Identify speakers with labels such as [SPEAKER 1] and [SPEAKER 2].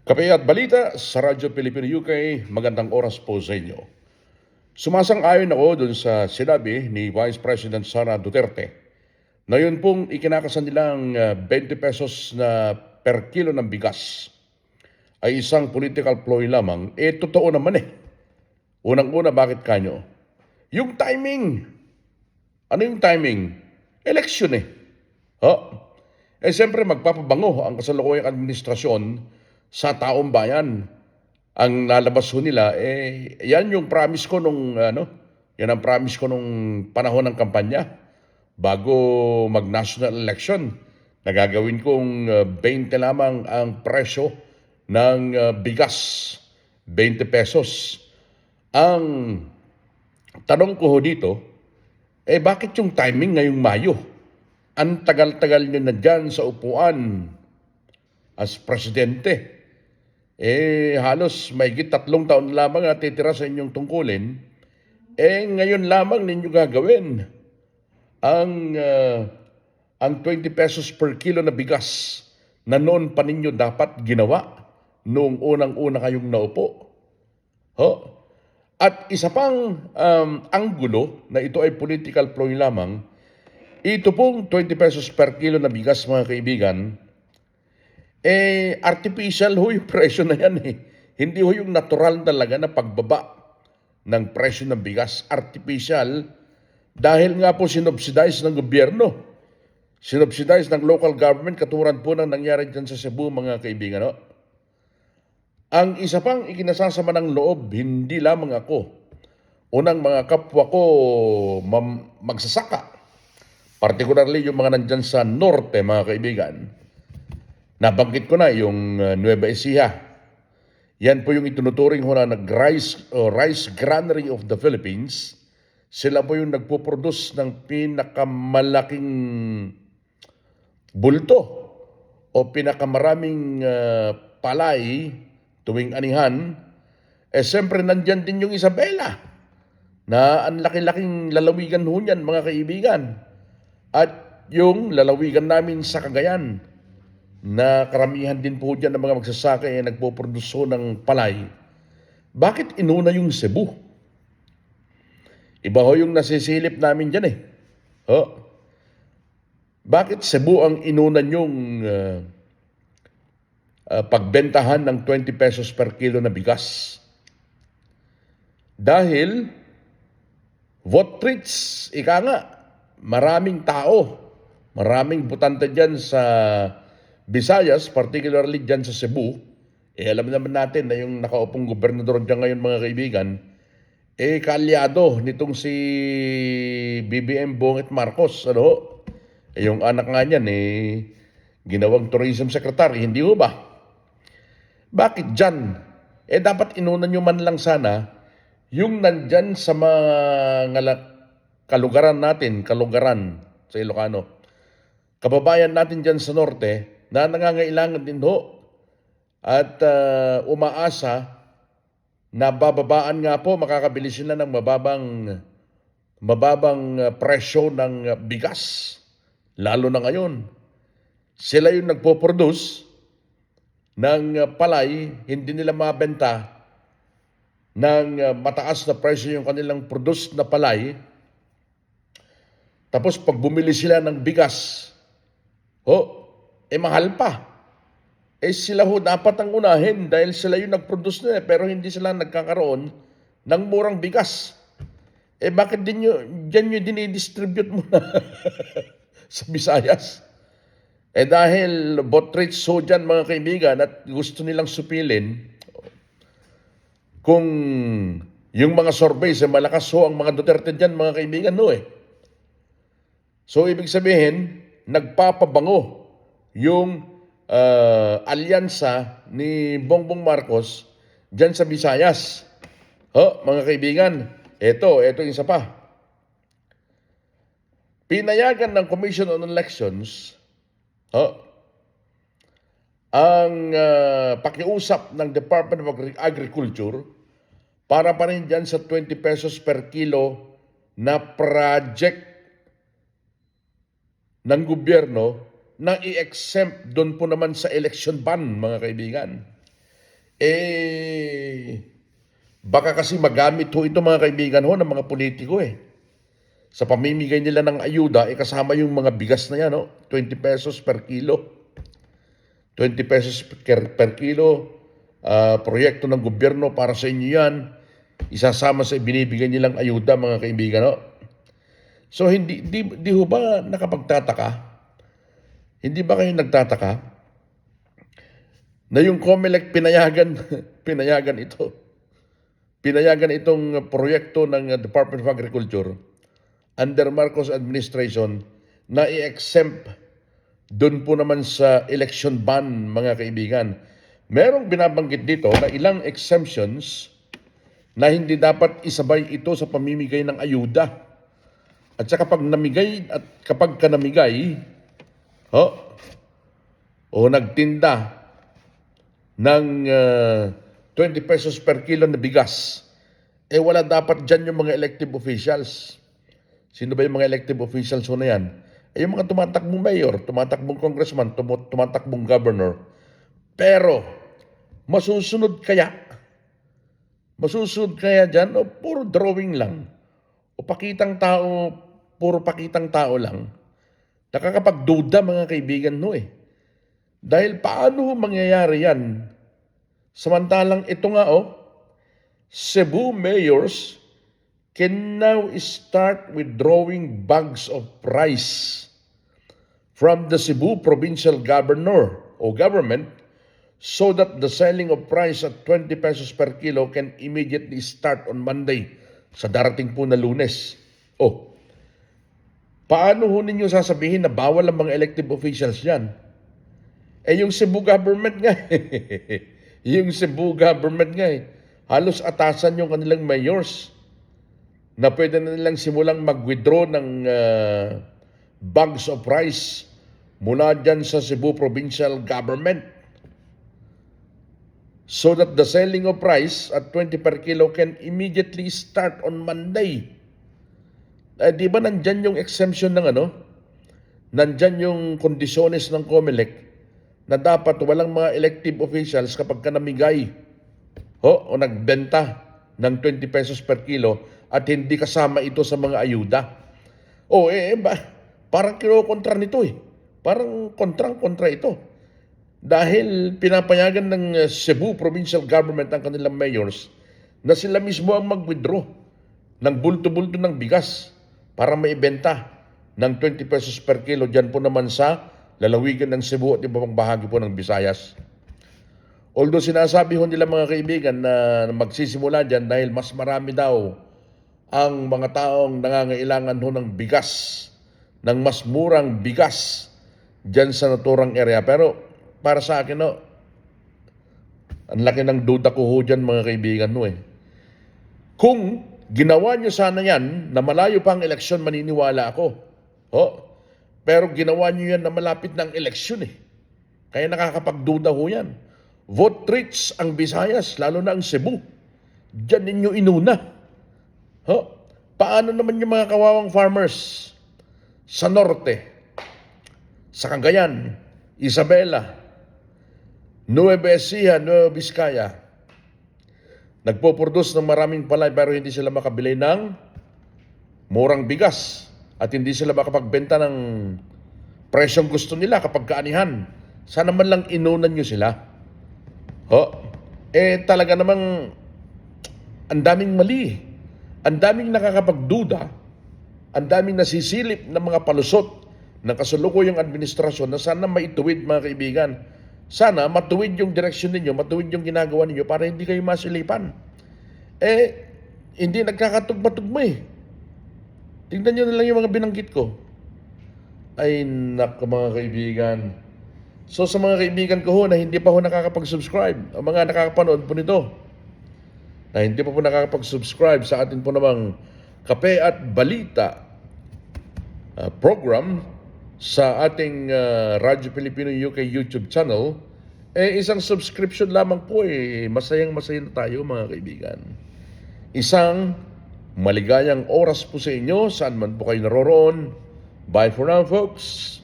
[SPEAKER 1] Kape at balita sa Radyo Pilipino UK, magandang oras po sa inyo. Sumasang-ayon ako dun sa sinabi ni Vice President Sara Duterte na yun pong ikinakasan nilang 20 pesos na per kilo ng bigas ay isang political ploy lamang. Totoo naman eh. Unang-una, bakit kanyo? Yung timing. Ano yung timing? Election eh. Ha? Siyempre magpapabango ang kasalukuyang administrasyon sa taong bayan. Ang lalabas ho nila, yan yung promise ko yan ang promise ko nung panahon ng kampanya bago mag-national election. Nagagawin kong 20 lamang ang presyo ng bigas, 20 pesos. Ang tanong ko ho dito, bakit yung timing ngayong Mayo? Ang tagal-tagal nyo na dyan sa upuan as presidente. Halos mahigit 3 taon lamang natitira sa inyong tungkulin. Ngayon lamang ninyo gagawin ang 20 pesos per kilo na bigas na noon pa ninyo dapat ginawa noong unang-una kayong naupo. At isa pang anggulo na ito ay political ploy lamang, ito pong 20 pesos per kilo na bigas, mga kaibigan, artificial ho yung presyo na yan eh. Hindi ho yung natural talaga na pagbaba ng presyo ng bigas. Artificial dahil nga po sinubsidize ng gobyerno. Sinubsidize ng local government, katulad po ng nangyari dyan sa Cebu, mga kaibigan. No? Ang isa pang ikinasasama ng loob, hindi lamang ako, unang mga kapwa ko magsasaka, particularly yung mga nandyan sa norte, mga kaibigan. Nabanggit ko na yung Nueva Ecija. Yan po yung itunuturing ho na Rice Granary of the Philippines. Sila po yung nagpo-produce ng pinakamalaking bulto o pinakamaraming palay tuwing anihan. Siyempre nandyan din yung Isabela na ang laki-laking lalawigan ho niyan, mga kaibigan. At yung lalawigan namin sa Cagayan, na karamihan din po dyan ng mga magsasaka nagpo-produce ng palay. Bakit inuna yung Cebu? Iba ho yung nasisilip namin dyan eh. Bakit Cebu ang inuna yung pagbentahan ng 20 pesos per kilo na bigas? Dahil vote treats, ika nga, maraming tao, maraming butante dyan sa Visayas, particularly dyan sa Cebu. Alam naman natin na yung nakaupong gobernador dyan ngayon, mga kaibigan, kaalyado nitong si BBM Bongbong Marcos. Yung anak nga niyan, ginawang tourism secretary, hindi ho ba? Bakit dyan? Dapat inunan nyo man lang sana yung nandyan sa mga kalugaran natin, sa Ilocano. Kababayan natin dyan sa norte, na nangangailangan din ho at umaasa na bababaan nga po, makakabili sila ng mababang presyo ng bigas. Lalo na ngayon, sila yung nagpo-produce ng palay, hindi nila mabenta ng mataas na presyo yung kanilang produce na palay. Tapos pag bumili sila ng bigas, mahal pa. Sila ho dapat ang unahin dahil sila yung nag-produce na pero hindi sila nagkakaroon ng murang bigas. Bakit dyan nyo dinidistribute muna sa Visayas? Dahil bot rates ho dyan, mga kaibigan, at gusto nilang supilin kung yung mga surveys, malakas ho ang mga Duterte dyan, mga kaibigan, So, ibig sabihin, nagpapabango yung alyansa ni Bongbong Marcos dyan sa Visayas. Mga kaibigan, ito yung isa pa. Pinayagan ng Commission on Elections ang pakiusap ng Department of Agriculture para pa rin dyan sa 20 pesos per kilo na project ng gobyerno na i-exempt doon po naman sa election ban, mga kaibigan. Baka kasi magamit ho ito mga kaibigan ho ng mga politiko sa pamimigay nila ng ayuda, kasama yung mga bigas na yan, no? 20 pesos per kilo. 20 pesos per kilo, proyekto ng gobyerno para sa inyo yan. Isasama sa binibigay nilang ayuda mga kaibigan, no? So di ho ba nakapagtataka? Hindi ba kayo nagtataka na yung COMELEC pinayagan ito? Pinayagan itong proyekto ng Department of Agriculture under Marcos administration na i-exempt doon po naman sa election ban mga kaibigan. Merong binabanggit dito na ilang exemptions na hindi dapat isabay ito sa pamimigay ng ayuda. At sa kapag ka namigay, o nagtinda ng 20 pesos per kilo na bigas, wala dapat dyan yung mga elective officials. Sino ba yung mga elective officials na yan? Yung mga tumatakbong mayor, tumatakbong congressman, tumatakbong governor. Pero, masusunod kaya dyan o puro drawing lang? O puro pakitang tao lang? Nakakapagduda mga kaibigan Dahil paano mangyayari yan? Samantalang ito nga Cebu mayors can now start withdrawing bags of rice from the Cebu provincial governor o government so that the selling of rice at 20 pesos per kilo can immediately start on Monday sa darating po na Lunes. Paano ho ninyo sasabihin na bawal ang mga elective officials yan? Yung Cebu government nga yung Cebu government nga halos atasan yung kanilang mayors na pwede na nilang simulang mag-withdraw ng bags of rice mula dyan sa Cebu Provincial Government so that the selling of rice at 20 per kilo can immediately start on Monday. Di ba nandyan yung exemption ng nandyan yung kondisyones ng COMELEC na dapat walang mga elective officials kapag ka namigay o nagbenta ng 20 pesos per kilo at hindi kasama ito sa mga ayuda. Parang kinokontra nito Parang kontrang-kontra ito. Dahil pinapayagan ng Cebu Provincial Government ang kanilang mayors na sila mismo ang mag-withdraw ng bulto-bulto ng bigas para maibenta ng 20 pesos per kilo dyan po naman sa lalawigan ng Cebu at ibang bahagi po ng Visayas. Although sinasabi ho nila mga kaibigan na magsisimula dyan dahil mas marami daw ang mga taong nangangailangan ho ng bigas, ng mas murang bigas dyan sa naturang area. Pero para sa akin ang laki ng duda ko ho dyan mga kaibigan Kung ginawa nyo sana yan na malayo pa ang eleksyon, maniniwala ako. Pero ginawa nyo yan na malapit na ang eleksyon Kaya nakakapagduda ho yan. Vote rich ang Visayas, lalo na ang Cebu. Diyan ninyo inuna. Paano naman yung mga kawawang farmers sa norte, sa Cagayan, Isabela, Nueva Ecija, Nueva Vizcaya, nagpo-produce ng maraming palay pero hindi sila makabili ng murang bigas at hindi sila makapagbenta ng presyong gusto nila kapag kaanihan. Sana man lang inunan nyo sila. Talaga namang ang daming mali. Ang daming nakakapagduda, ang daming nasisilip ng mga palusot ng kasalukuyang administrasyon na sana maituwid mga kaibigan. Sana matuwid yung direksyon ninyo, matuwid yung ginagawa ninyo para hindi kayo masilipan. Hindi nagkakatugma-tugma Tingnan nyo na lang yung mga binanggit ko. Ay naku mga kaibigan. So sa mga kaibigan ko na hindi pa nakakapag-subscribe, ang mga nakakapanood po nito, na hindi pa po nakakapag-subscribe sa atin po namang Kape at Balita program sa ating Radyo Pilipino UK YouTube channel, isang subscription lamang po masayang-masaya na tayo mga kaibigan. Isang maligayang oras po sa inyo, saan man po kayo naroroon. Bye for now folks.